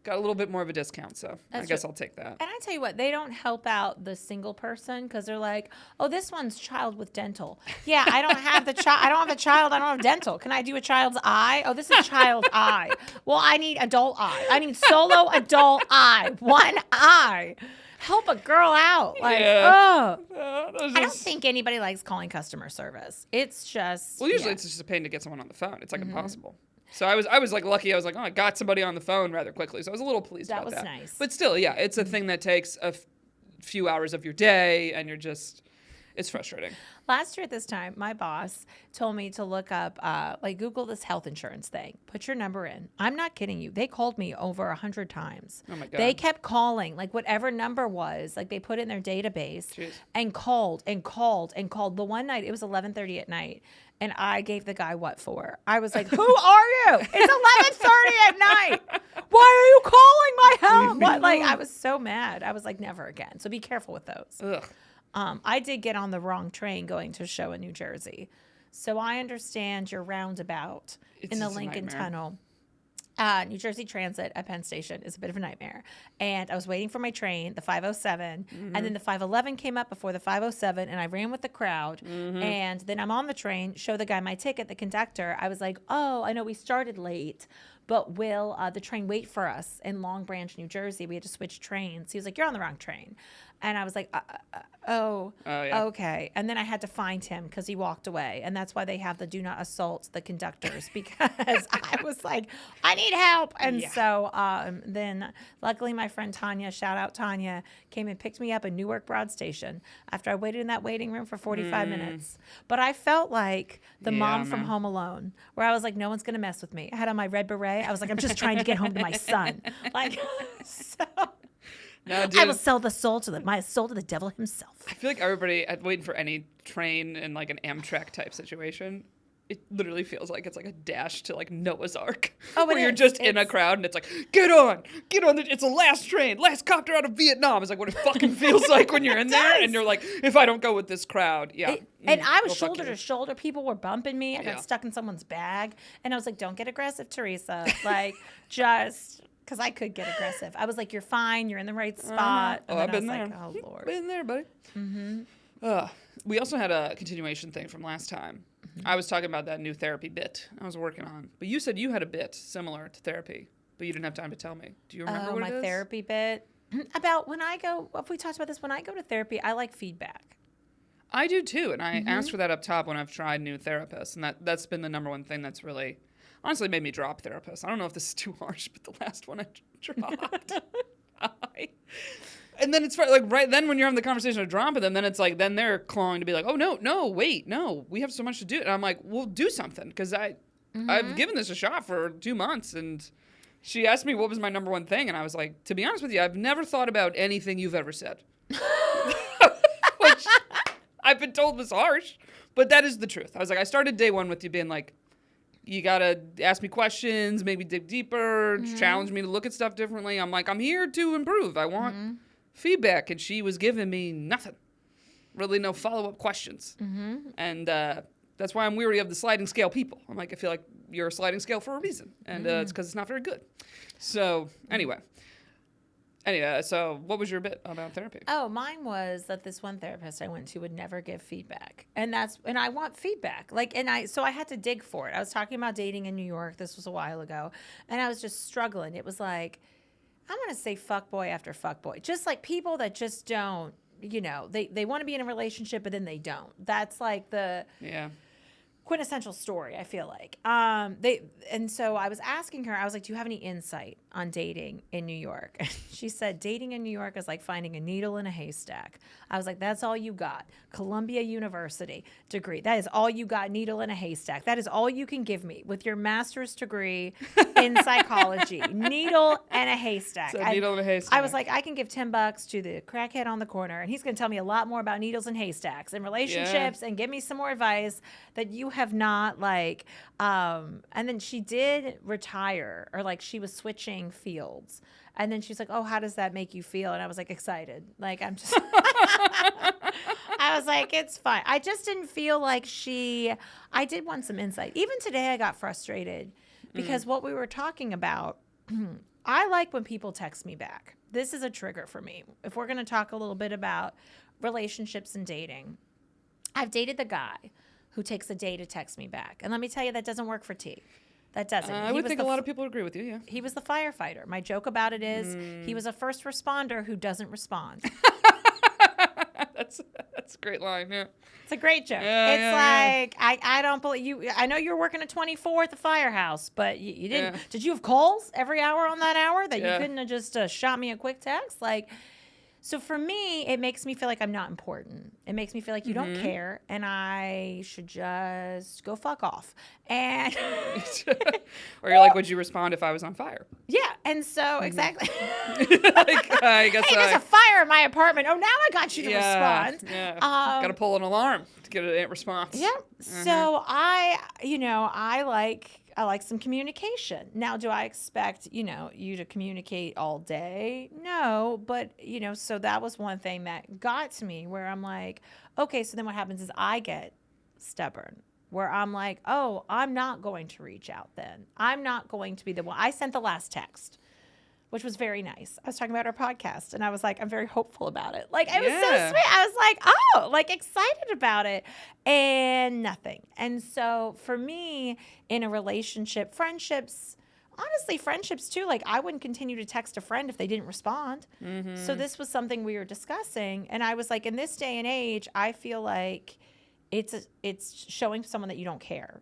got a little bit more of a discount, so I guess I'll take that. And I tell you what, they don't help out the single person because they're like, oh, this one's child with dental. Yeah, I don't have the child. I don't have a child. I don't have dental. Can I do a child's eye? Oh, this is child eye. Well, I need adult eye. I need solo adult eye. One eye. Help a girl out. Like, I don't think anybody likes calling customer service. It's just. Well, usually it's just a pain to get someone on the phone. It's like impossible. So I was like lucky. I was like, oh, I got somebody on the phone rather quickly. So I was a little pleased about that. That was nice. But still, yeah, it's a thing that takes a few hours of your day, and it's frustrating. Last year at this time, my boss told me to look up, Google this health insurance thing. Put your number in. I'm not kidding you. They called me over 100 times. Oh, my God. They kept calling, like whatever number was, like they put it in their database and called and called and called. The one night, it was 11:30 at night. And I gave the guy what for? I was like, who are you? It's 11:30 at night. Why are you calling my help? What? Like, I was so mad. I was like, never again. So be careful with those. Ugh. I did get on the wrong train going to a show in New Jersey. So I understand your roundabout in the Lincoln Tunnel. New Jersey Transit at Penn Station is a bit of a nightmare. And I was waiting for my train, the 507, and then the 511 came up before the 507, and I ran with the crowd. And then I'm on the train, show the guy my ticket, the conductor. I was like, oh, I know we started late, but will the train wait for us in Long Branch, New Jersey? We had to switch trains. He was like, you're on the wrong train. And I was like, okay. And then I had to find him because he walked away. And that's why they have the do not assault the conductors, because I was like, I need help. And so then luckily my friend Tanya, shout out Tanya, came and picked me up in Newark Broad Station after I waited in that waiting room for 45 minutes. But I felt like the mom from Home Alone, where I was like, no one's going to mess with me. I had on my red beret. I was like, I'm just trying to get home to my son. Like, so... No, dude, I will sell my soul to the devil himself. I feel like everybody waiting for any train in like an Amtrak type situation. It literally feels like it's like a dash to like Noah's Ark. Oh, where you're just in a crowd and it's like, get on. It's the last train, last copter out of Vietnam. It's like what it fucking feels like when you're in there and you're like, if I don't go with this crowd, and I was shoulder to shoulder. People were bumping me. I got stuck in someone's bag, and I was like, don't get aggressive, Teresa. Like, just. Because I could get aggressive. I was like, you're fine. You're in the right spot. And I've been there. Like, oh, Lord. Been there, buddy. We also had a continuation thing from last time. I was talking about that new therapy bit I was working on. But you said you had a bit similar to therapy. but you didn't have time to tell me. Do you remember Oh, what my it is? therapy bit. About when I go, if we talked about this, when I go to therapy, I like feedback. I do too, and I asked for that up top when I've tried new therapists, and that's been the number one thing that's really, honestly, made me drop therapists. I don't know if this is too harsh, but the last one I dropped. And then it's like right then when you're having the conversation of dropping them, then it's like then they're clawing to be like, oh no, wait, no, we have so much to do, and I'm like, well, do something because I've given this a shot for 2 months, and she asked me what was my number one thing, and I was like, to be honest with you, I've never thought about anything you've ever said. Which I've been told was harsh, but that is the truth. I was like, I started day one with you being like, you got to ask me questions, maybe dig deeper, challenge me to look at stuff differently. I'm like, I'm here to improve. I want feedback. And she was giving me nothing. Really no follow-up questions. And that's why I'm weary of the sliding scale people. I'm like, I feel like you're a sliding scale for a reason. And it's because it's not very good. So anyway, so what was your bit about therapy? Oh, mine was that this one therapist I went to would never give feedback. And I want feedback. So I had to dig for it. I was talking about dating in New York. This was a while ago. And I was just struggling. It was like, I'm going to say fuckboy after fuckboy. Just like people that just don't, they want to be in a relationship, but then they don't. That's like the quintessential story, I feel like. And so I was asking her, I was like, do you have any insight on dating in New York? She said, dating in New York is like finding a needle in a haystack. I was like, that's all you got. Columbia University degree. That is all you got, needle in a haystack. That is all you can give me with your master's degree in psychology. Needle and a haystack. So needle in a haystack. I was like, I can give $10 to the crackhead on the corner, and he's going to tell me a lot more about needles and haystacks and relationships and give me some more advice that you have not and then she did retire, or like she was switching fields, and then she's like, oh, how does that make you feel? And I was like, excited. Like, I'm just I was like, it's fine. I just didn't feel like I did want some insight. Even today I got frustrated because what we were talking about, I like when people text me back. This is a trigger for me. If we're going to talk a little bit about relationships and dating, I've dated the guy who takes a day to text me back. And let me tell you, that doesn't work for T. That doesn't. I would think a lot of people would agree with you, yeah. He was the firefighter. My joke about it is he was a first responder who doesn't respond. That's a great line, yeah. It's a great joke. I don't believe you. I know you were working at 24 at the firehouse, but you didn't. Yeah. Did you have calls every hour on that hour that you couldn't have just shot me a quick text? So for me, it makes me feel like I'm not important. It makes me feel like you don't care, and I should just go fuck off. And or you're like, would you respond if I was on fire? Yeah, and so exactly. I guess there's a fire in my apartment. Oh, now I got you to respond. Yeah, got to pull an alarm to get a response. Yeah. So I like some communication. Now, do I expect, you to communicate all day? No, but, so that was one thing that got to me where I'm like, okay, so then what happens is I get stubborn, where I'm like, oh, I'm not going to reach out then. I'm not going to be the one. I sent the last text, which was very nice. I was talking about our podcast, and I was like, I'm very hopeful about it. Like, it was so sweet. I was like, oh, like excited about it, and nothing. And so for me, in a relationship, friendships too, like I wouldn't continue to text a friend if they didn't respond. So this was something we were discussing, and I was like, in this day and age, I feel like it's showing someone that you don't care.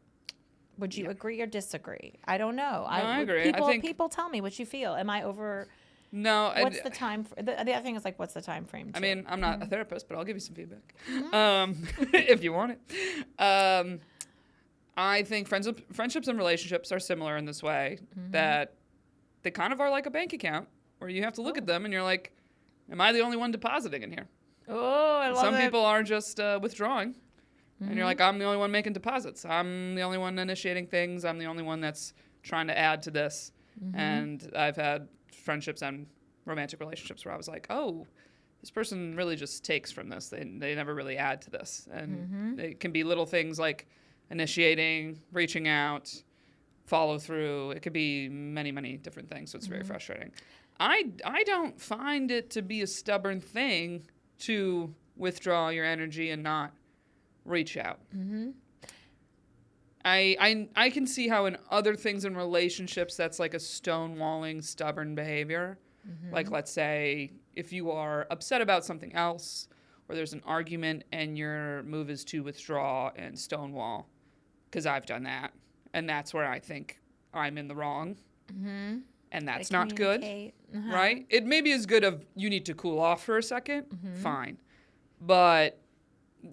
Would you agree or disagree? I don't know. No, I agree. People tell me what you feel. Am I over? No. What's the time? The other thing is like, what's the time frame? I mean, I'm not a therapist, but I'll give you some feedback if you want it. I think friendships and relationships are similar in this way, that they kind of are like a bank account where you have to look at them and you're like, am I the only one depositing in here? Oh, I love Some people are just withdrawing. And you're like, I'm the only one making deposits. I'm the only one initiating things. I'm the only one that's trying to add to this. And I've had friendships and romantic relationships where I was like, oh, this person really just takes from this. They never really add to this. And it can be little things like initiating, reaching out, follow through. It could be many, many different things. So it's very frustrating. I don't find it to be a stubborn thing to withdraw your energy and not reach out. I can see how in other things in relationships that's like a stonewalling, stubborn behavior. Like, let's say if you are upset about something else or there's an argument and your move is to withdraw and stonewall, because I've done that. And that's where I think I'm in the wrong. And that's not good, right? It maybe is good of you need to cool off for a second, fine. But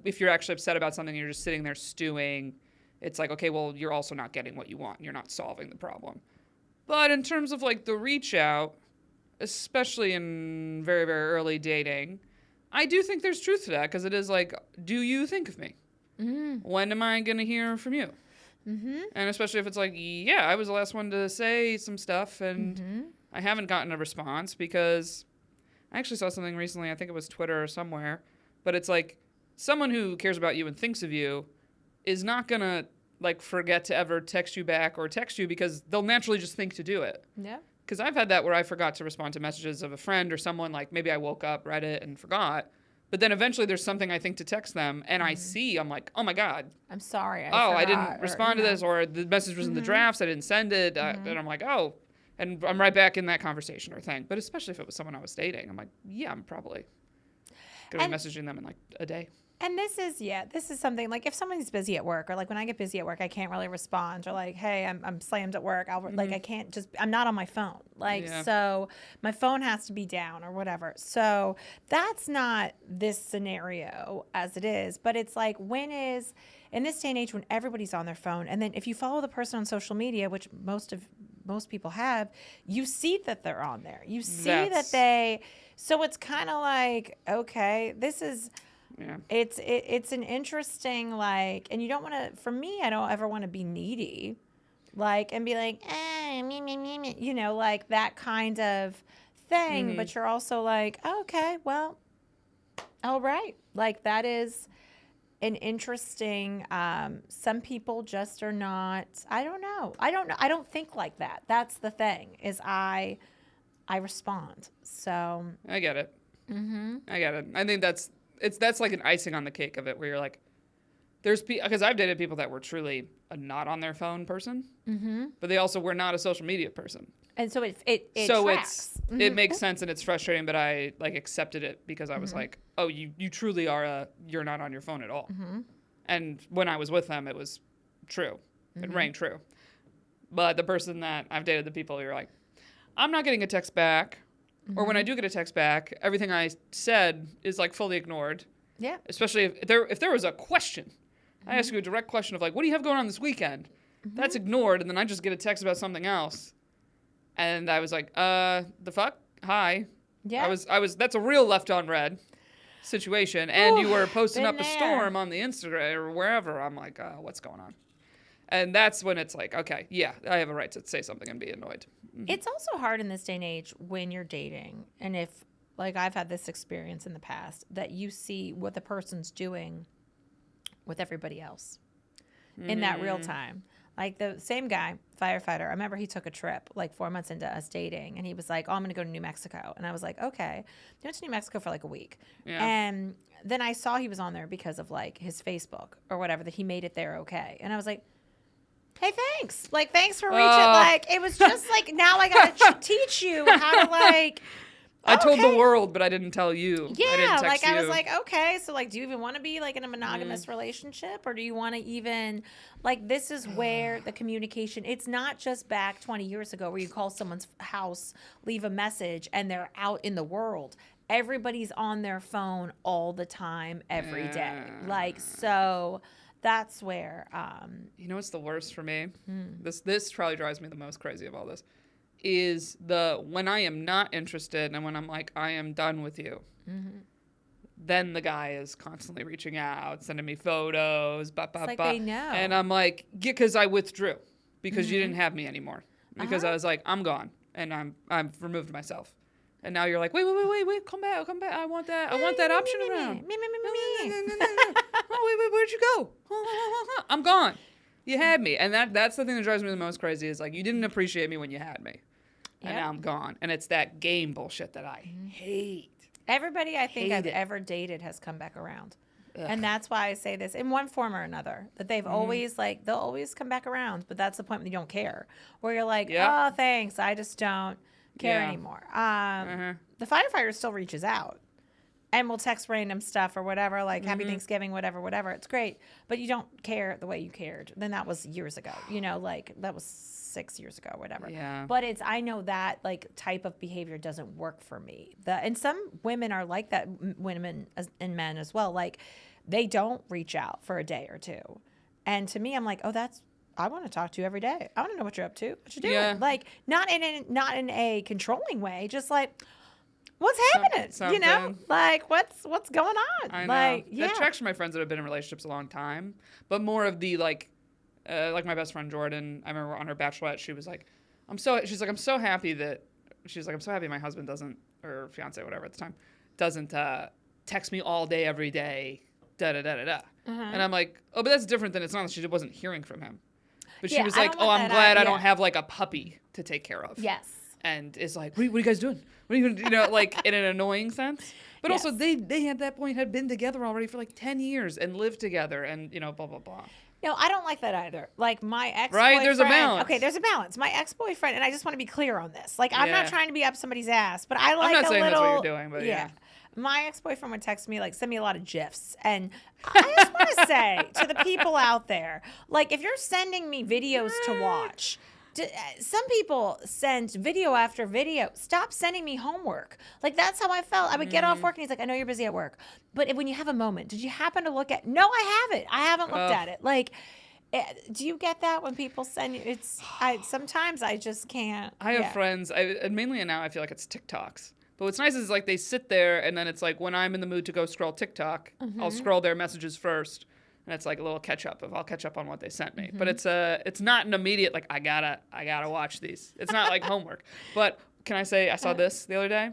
if you're actually upset about something and you're just sitting there stewing, it's like, okay, well, you're also not getting what you want. You're not solving the problem. But in terms of like the reach out, especially in very, very early dating, I do think there's truth to that because it is like, do you think of me? When am I going to hear from you? And especially if it's like, yeah, I was the last one to say some stuff and I haven't gotten a response because I actually saw something recently, I think it was Twitter or somewhere, but it's like someone who cares about you and thinks of you is not going to like forget to ever text you back or text you because they'll naturally just think to do it. Yeah. Because I've had that where I forgot to respond to messages of a friend or someone, like maybe I woke up, read it, and forgot. But then eventually there's something I think to text them, and I see, I'm like, oh my God. I'm sorry. I didn't respond to this, or the message was in the drafts, I didn't send it. And I'm like, oh. And I'm right back in that conversation or thing. But especially if it was someone I was dating, I'm like, yeah, I'm probably going to be messaging them in like a day. And this is something like if someone's busy at work or like when I get busy at work, I can't really respond or like, hey, I'm slammed at work. Like I can't I'm not on my phone. Like, so my phone has to be down or whatever. So that's not this scenario as it is, but it's like in this day and age when everybody's on their phone. And then if you follow the person on social media, which most people have, you see that they're on there. You see so it's kind of like, okay, this is, it's an interesting, like, and you don't want to, for me, I don't ever want to be needy, like, and be like, me, you know, like that kind of thing. But you're also like, okay, well, all right. Like that is an interesting, some people just are not, I don't know. I don't think like that. That's the thing is I respond. So I get it. I get it. I think that's like an icing on the cake of it where you're like, because I've dated people that were truly a not on their phone person, but they also were not a social media person. And so it tracks. It makes sense and it's frustrating, but I like accepted it because I was like, oh, you truly are you're not on your phone at all. And when I was with them, it was true. It rang true. But the person that I've dated, the people you're like, I'm not getting a text back. Or when I do get a text back, everything I said is like fully ignored. Yeah. Especially if there was a question. I ask you a direct question of like, what do you have going on this weekend? That's ignored, and then I just get a text about something else. And I was like, the fuck? Hi. Yeah. I was that's a real left on red situation. And you were posting up a storm on the Instagram or wherever. I'm like, what's going on? And that's when it's like, okay, yeah, I have a right to say something and be annoyed. It's also hard in this day and age when you're dating. And if, like, I've had this experience in the past, that you see what the person's doing with everybody else in that real time. Like the same guy, firefighter, I remember he took a trip like 4 months into us dating. And he was like, oh, I'm going to go to New Mexico. And I was like, okay. He went to New Mexico for like a week. Yeah. And then I saw he was on there because of like his Facebook or whatever, that he made it there okay. And I was like, hey, thanks. Like, thanks for reaching. Like, it was just like, now I got to teach you how to, like. I told the world, but I didn't tell you. Yeah, I didn't text I was like, okay, so, like, do you even want to be, like, in a monogamous relationship? Or do you want to even, like, this is where the communication, it's not just back 20 years ago where you call someone's house, leave a message, and they're out in the world. Everybody's on their phone all the time, every day. Like, so that's where you know what's the worst for me? This probably drives me the most crazy of all this is when I am not interested and when I'm like, I am done with you, then the guy is constantly reaching out, sending me photos, like they know. And I'm like, because I withdrew because you didn't have me anymore, because I was like, I'm gone and I've removed myself. And now you're like, wait, come back. I want that option around. Me. Oh, wait, where'd you go? I'm gone. You had me. And that's the thing that drives me the most crazy is like, you didn't appreciate me when you had me. And now I'm gone. And it's that game bullshit that I hate. Everybody I think I've ever dated has come back around. And that's why I say this in one form or another, that they've always they'll always come back around, but that's the point when you don't care, where you're like, oh, thanks, I just don't care anymore. The firefighter still reaches out and will text random stuff or whatever, like happy Thanksgiving, whatever. It's great, but you don't care the way you cared. Then that was years ago, like that was 6 years ago, whatever. Yeah. But I know that like type of behavior doesn't work for me. And some women are like that, women and men as well. Like they don't reach out for a day or two. And to me, I'm like, oh, I want to talk to you every day. I want to know what you're up to, what you're doing. Yeah. Like not in a controlling way, just like, what's happening? Something. Like what's going on? I know. Like, That tracks for my friends that have been in relationships a long time, but more of the like my best friend Jordan. I remember on her bachelorette, she was like, I'm so happy my husband doesn't, or fiance, whatever at the time, doesn't text me all day every day. Da da da da da. And I'm like, oh, but that's different than it's not that she wasn't hearing from him. But she was like, oh, I'm glad I don't have like a puppy to take care of. Yes. And is like, what are you guys doing? What are you doing? Like in an annoying sense. But also they at that point had been together already for like 10 years and lived together and, blah, blah, blah. No, I don't like that either. Like my ex-boyfriend. Right, there's a balance. Okay, there's a balance. My ex-boyfriend, and I just want to be clear on this. Like I'm not trying to be up somebody's ass, but I like I'm not saying little, that's what you're doing, but yeah. My ex-boyfriend would text me, like, send me a lot of GIFs. And I just want to say to the people out there, like, if you're sending me videos to watch, some people send video after video. Stop sending me homework. Like, that's how I felt. I would get off work, and he's like, I know you're busy at work. But when you have a moment, did you happen to look at? No, I haven't. I haven't looked at it. Like, do you get that when people send you? Sometimes I just can't. I have friends, and mainly now I feel like it's TikToks. But what's nice is like they sit there and then it's like when I'm in the mood to go scroll TikTok, I'll scroll their messages first, and it's like a little catch up I'll catch up on what they sent me. But it's not an immediate like I gotta watch these. It's not like homework. But can I say I saw this the other day,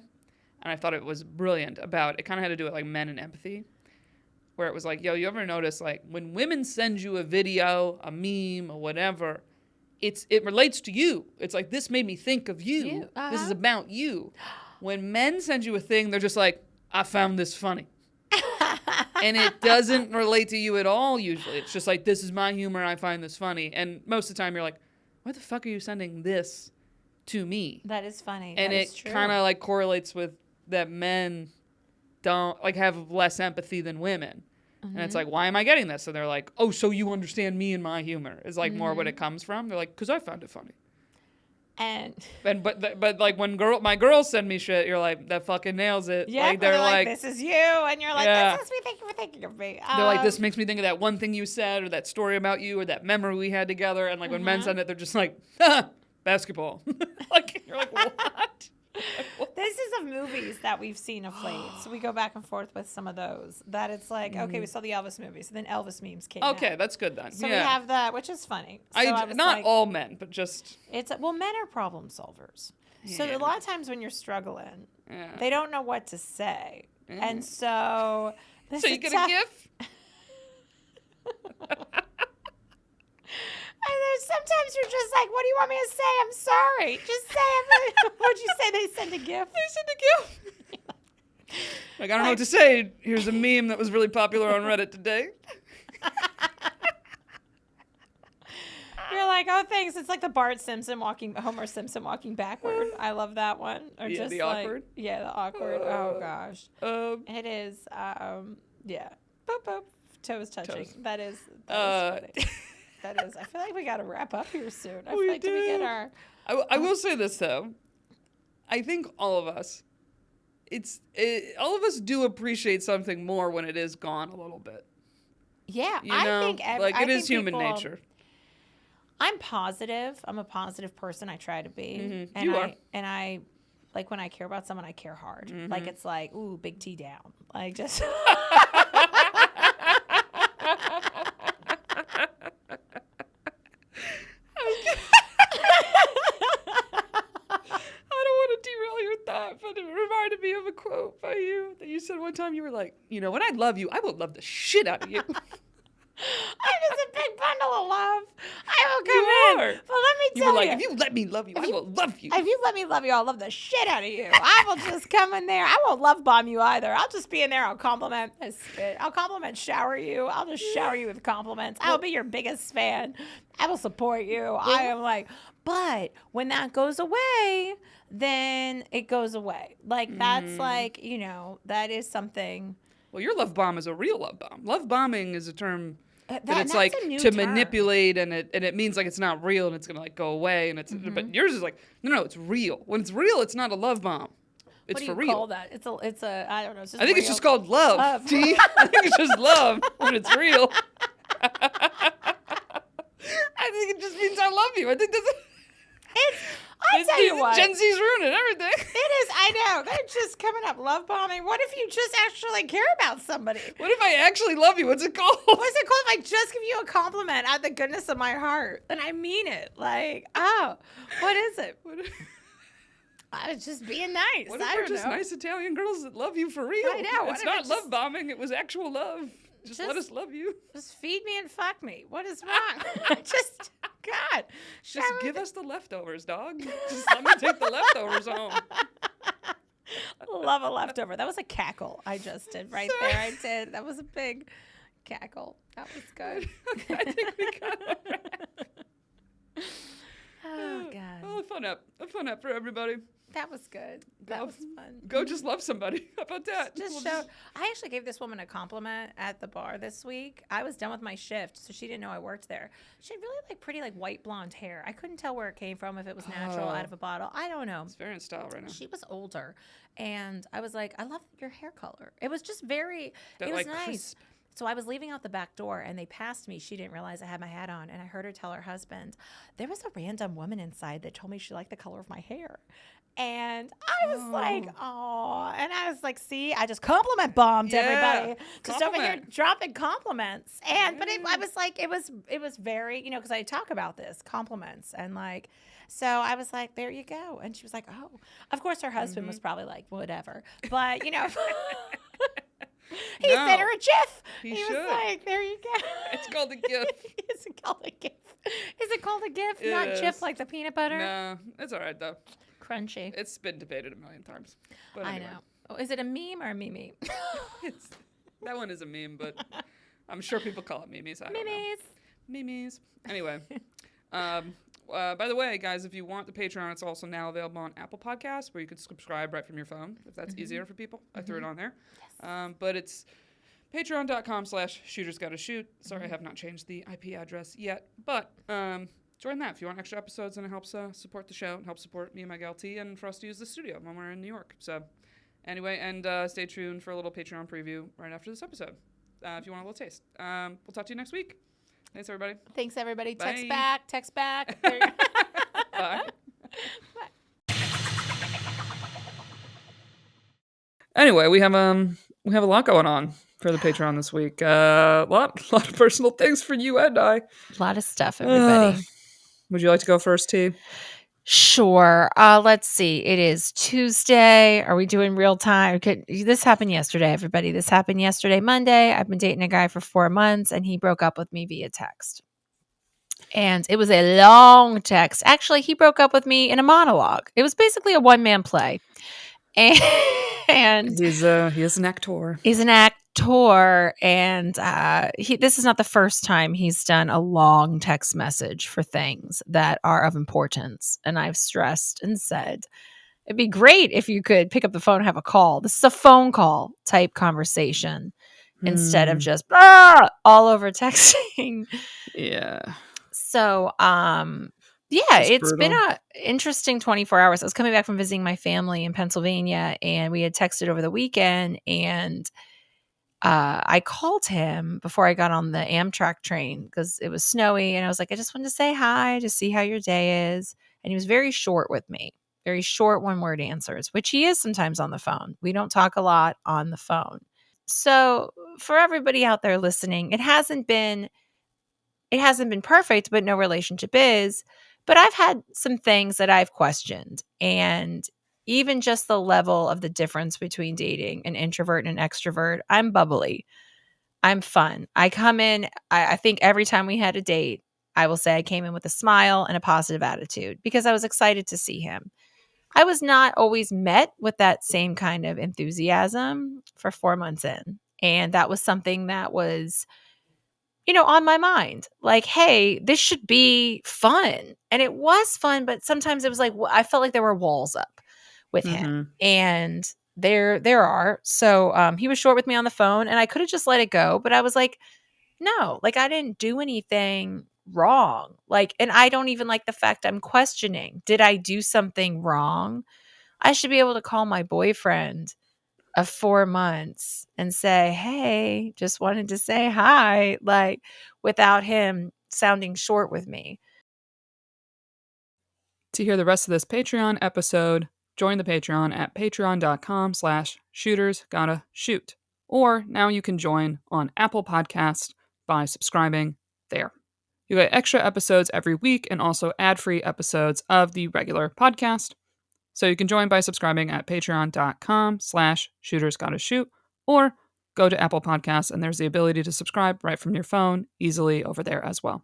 and I thought it was brilliant. It kind of had to do with like men and empathy, where it was like, yo, you ever notice like when women send you a video, a meme, or whatever, it relates to you. It's like this made me think of you. This is about you. When men send you a thing, they're just like, I found this funny. And it doesn't relate to you at all, usually. It's just like, this is my humor, I find this funny. And most of the time, you're like, why the fuck are you sending this to me? That is funny. And it kind of like correlates with that men don't, like, have less empathy than women. And it's like, why am I getting this? And they're like, oh, so you understand me and my humor. Is like more what it comes from. They're like, because I found it funny. But like when my girls send me shit, you're like, that fucking nails it. Yeah, like, they're like, this is you, and you're like, this makes me thank you for thinking of me. They're like, this makes me think of that one thing you said, or that story about you, or that memory we had together. And like when men send it, they're just like, basketball. Like you're like, what? This is of movies that we've seen of late, so we go back and forth with some of those. That it's like, okay, we saw the Elvis movie, so then Elvis memes came out. Okay, that's good then. So we have that, which is funny. So not like, all men, but just men are problem solvers. Yeah. So a lot of times when you're struggling, they don't know what to say, and so you get a GIF. And then sometimes you're just like, what do you want me to say? I'm sorry. Just say it. What'd you say? They send a GIF? They send a GIF. Like, I don't know what to say. Here's a meme that was really popular on Reddit today. You're like, oh, thanks. It's like the Homer Simpson walking backward. I love that one. Or just the awkward. Yeah, the awkward. Oh, gosh. It is, yeah. Boop, boop. Toes touching. Toes. That is funny. That is. I feel like we got to wrap up here soon. I feel like we get our. I will say this though. I think all of us do appreciate something more when it is gone a little bit. Yeah, I think it is human nature. I'm positive. I'm a positive person. I try to be. Mm-hmm. And you are. And I like when I care about someone, I care hard. Mm-hmm. Like it's like, ooh, big T down. Like just. But it reminded me of a quote by you that you said one time. You were like, you know, when I love you, I will love the shit out of you. I'm just a big bundle of love. I will come You in. are. But let me You tell were like, you. if you let me love you, I will love you. If you let me love you, I'll love the shit out of you. I will just come in there. I won't love bomb you either. I'll just be in there. I'll compliment. I'll compliment shower you. I'll just shower you with compliments. I'll be your biggest fan. I will support you. I am like, but when that goes away, then it goes away. Like, that's like, that is something. Well, your love bomb is a real love bomb. Love bombing is a term that it's that's like a new to term. manipulate, and it means like it's not real and it's gonna like go away, and it's but yours is like no, it's real. When it's real, it's not a love bomb. It's What do for you real. call that? It's a I don't know. It's just I think it's real. just called love. T. I think it's just love when it's real. I think it just means I love you. I think that's. I'll tell you what. Gen Z's ruining everything. It is, I know. They're just coming up. Love bombing. What if you just actually care about somebody? What if I actually love you? What's it called? What's it called if I just give you a compliment out of the goodness of my heart? And I mean it. Like, what is it? I was just being nice. What if I we're don't just know. nice Italian girls that love you for real? I know. What It's if I not love bombing. It was actual love. Just let us love you. Just feed me and fuck me. What is wrong? God. Just give us the leftovers, dog. Just let me take the leftovers home. Love a leftover. That was a cackle I just did right there. I did. That was a big cackle. That was good. I think we got it right. Oh, God. Well, a fun app for everybody. That was good. That was fun. Go just love somebody. How about that? I actually gave this woman a compliment at the bar this week. I was done with my shift, so she didn't know I worked there. She had really pretty white blonde hair. I couldn't tell where it came from, if it was natural out of a bottle. I don't know. It's very in style right now. She was older, and I was like, I love your hair color. It was just it was nice. Crisp. So I was leaving out the back door, and they passed me. She didn't realize I had my hat on, and I heard her tell her husband, there was a random woman inside that told me she liked the color of my hair. And I was like, oh. And I was like, see, I just compliment bombed everybody. Just over here dropping compliments. And but I was like, it was very, because I talk about this, compliments. And so I was like, there you go. And she was like, oh. Of course, her husband was probably like, whatever. But, he sent her a GIF. He was like, there you go. It's called a GIF. Is it called a GIF? Is it called a GIF? Not GIF like the peanut butter? No, it's all right, though. Crunchy. It's been debated a million times. But I anyway. know. Oh, is it a meme or a meme? That one is a meme, but I'm sure people call it memes. I don't know. Memes. Anyway. By the way, guys, if you want the Patreon, it's also now available on Apple Podcasts, where you can subscribe right from your phone, if that's easier for people. I threw it on there. Yes. But it's patreon.com/shootersgottashoot. Sorry, I have not changed the IP address yet. But join that if you want extra episodes, and it helps support the show and helps support me and my gal T, and for us to use the studio when we're in New York. So anyway, and stay tuned for a little Patreon preview right after this episode if you want a little taste. We'll talk to you next week. Thanks, everybody. Thanks, everybody. Bye. Text back. Bye. Bye. Anyway, we have a lot going on for the Patreon this week. A lot of personal things for you and I. A lot of stuff, everybody. Would you like to go first, T? Sure. Let's see. It is Tuesday. Are we doing real time? This happened yesterday, everybody. This happened yesterday, Monday. I've been dating a guy for 4 months, and he broke up with me via text. And it was a long text. Actually, he broke up with me in a monologue. It was basically a one-man play. And he is an actor. He's an actor, and this is not the first time he's done a long text message for things that are of importance. And I've stressed and said, it'd be great if you could pick up the phone and have a call. This is a phone call type conversation instead of just all over texting. Yeah. So, it's been an interesting 24 hours. I was coming back from visiting my family in Pennsylvania, and we had texted over the weekend, and I called him before I got on the Amtrak train because it was snowy, and I was like, I just wanted to say hi, to see how your day is. And he was very short with me, very short one-word answers, which he is sometimes on the phone. We don't talk a lot on the phone. So for everybody out there listening, it hasn't been perfect, but no relationship is. But I've had some things that I've questioned, and even just the level of the difference between dating an introvert and an extrovert. I'm bubbly. I'm fun. I come in, I think every time we had a date, I will say I came in with a smile and a positive attitude because I was excited to see him. I was not always met with that same kind of enthusiasm for 4 months in. And that was something that was, on my mind. Like, hey, this should be fun. And it was fun, but sometimes it was like I felt like there were walls up with him. And there are. So he was short with me on the phone and I could have just let it go, but I was like, no, like I didn't do anything wrong. Like, and I don't even like the fact I'm questioning. Did I do something wrong? I should be able to call my boyfriend of 4 months and say, "Hey, just wanted to say hi," like without him sounding short with me. To hear the rest of this Patreon episode, join the Patreon at patreon.com/shootersgottashoot. Or now you can join on Apple Podcasts by subscribing there. You get extra episodes every week and also ad-free episodes of the regular podcast. So you can join by subscribing at patreon.com/shootersgottashoot or go to Apple Podcasts and there's the ability to subscribe right from your phone easily over there as well.